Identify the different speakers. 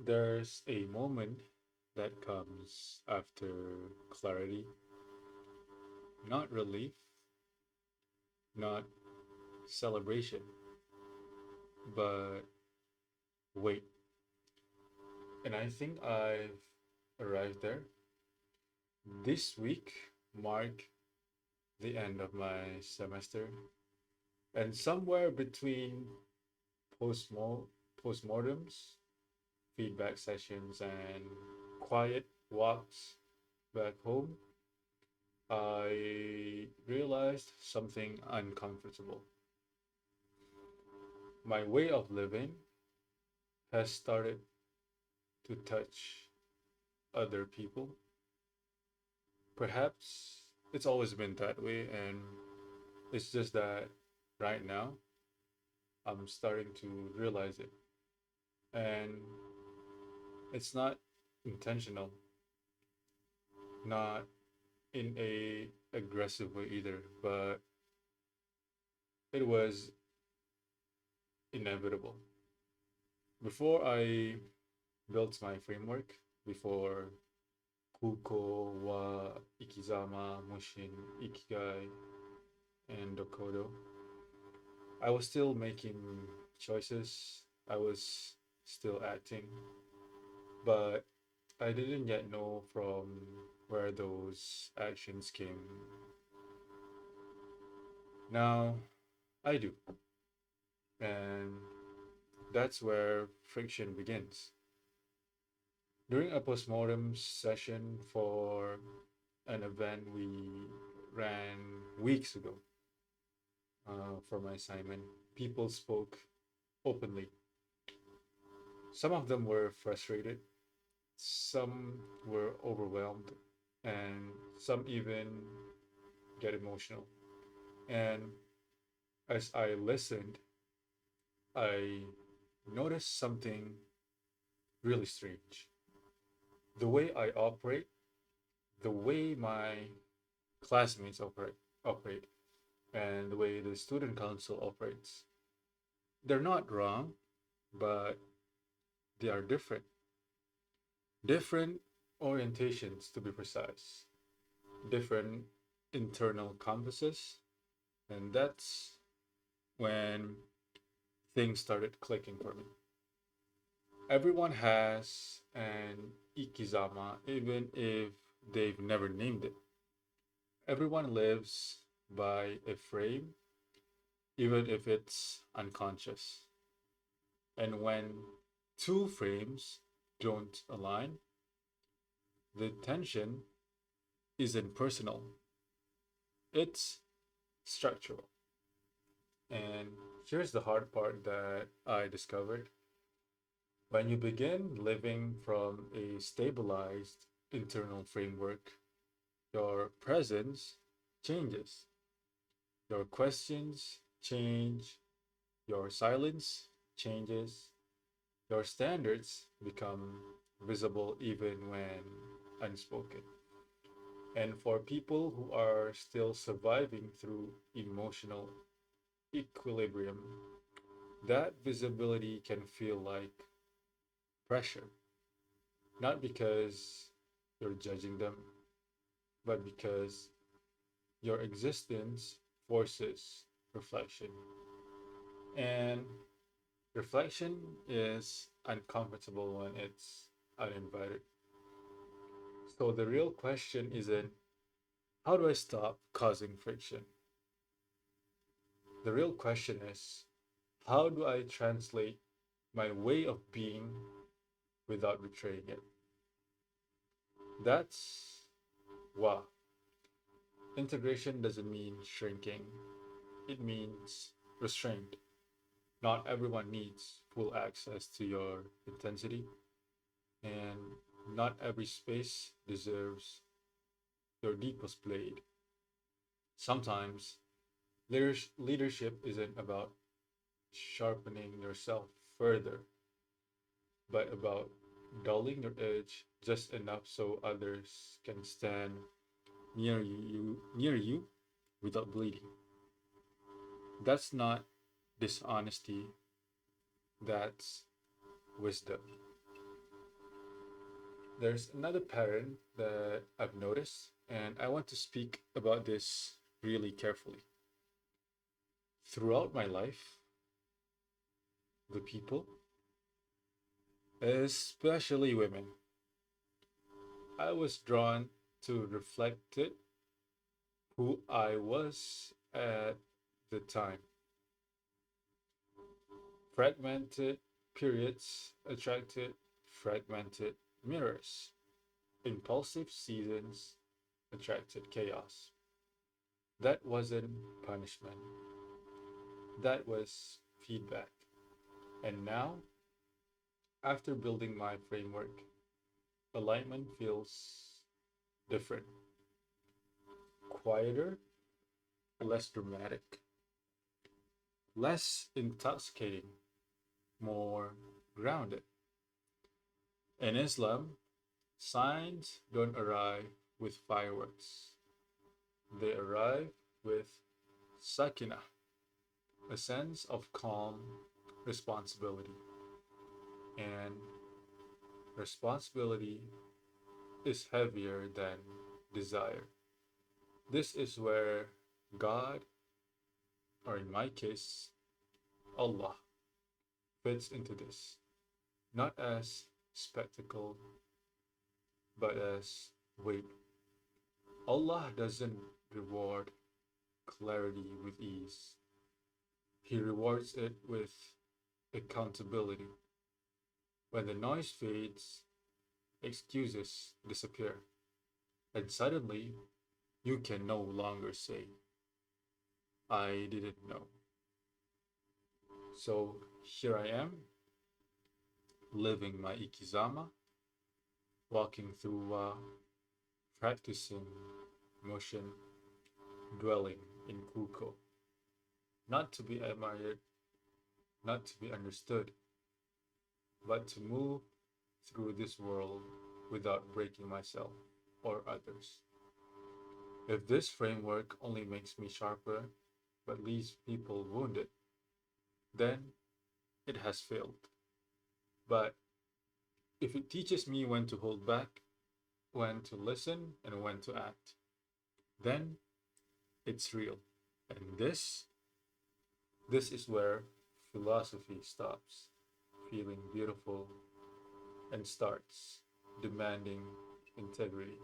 Speaker 1: There's a moment that comes after clarity, not relief, not celebration, but wait. And I think I've arrived there. This week marked the end of my semester, and somewhere between postmo- postmortems, feedback sessions, and quiet walks back home, I realized something uncomfortable. My way of living has started to touch other people. Perhaps it's always been that way, and it's just that right now I'm starting to realize it. And it's not intentional, not in a aggressive way either, but it was inevitable. Before I built my framework, before Kuko wa Ikizama, Mushin, Ikigai, and Dokodo, I was still making choices. I was still acting, but I didn't yet know from where those actions came. Now I do. And that's where friction begins. During a postmortem session for an event we ran weeks ago for my assignment, people spoke openly. Some of them were frustrated, some were overwhelmed, and some even get emotional. And as I listened, I noticed something really strange. The way I operate, the way my classmates operate, and the way the student council operates. They're not wrong, but they are different. Different orientations, to be precise. Different internal compasses, and that's when things started clicking for me. Everyone has an ikizama, even if they've never named it. Everyone lives by a frame, even if it's unconscious. And when two frames don't align, the tension isn't personal, it's structural. And here's the hard part that I discovered. When you begin living from a stabilized internal framework, your presence changes, your questions change, your silence changes, your standards become visible even when unspoken. And for people who are still surviving through emotional equilibrium, that visibility can feel like pressure, not because you're judging them, but because your existence forces reflection. And reflection is uncomfortable when it's uninvited. So the real question isn't how do I stop causing friction? The real question is how do I translate my way of being without betraying it? That's why integration doesn't mean shrinking, it means restraint. Not everyone needs full access to your intensity, and not every space deserves your deepest blade. Sometimes leadership isn't about sharpening yourself further, but about dulling your edge just enough so others can stand near you without bleeding. That's not dishonesty, that's wisdom. There's another pattern that I've noticed, and I want to speak about this really carefully. Throughout my life, the people, especially women, I was drawn to reflect it who I was at the time. Fragmented periods attracted fragmented mirrors. Impulsive seasons attracted chaos. That wasn't punishment, that was feedback. And now, after building my framework, alignment feels different, quieter, less dramatic, less intoxicating, more grounded. In Islam, signs don't arrive with fireworks, they arrive with sakinah, a sense of calm responsibility. And responsibility is heavier than desire. This is where God, or in my case, Allah, fits into this, not as spectacle, but as weight. Allah doesn't reward clarity with ease, He rewards it with accountability. When the noise fades, excuses disappear, and suddenly you can no longer say, I didn't know. So here I am, living my ikizama, walking through practicing motion, dwelling in kuko, not to be admired, not to be understood, but to move through this world without breaking myself or others. If this framework only makes me sharper but leaves people wounded, then it has failed. But if it teaches me when to hold back, when to listen, and when to act, then it's real. And this is where philosophy stops feeling beautiful and starts demanding integrity.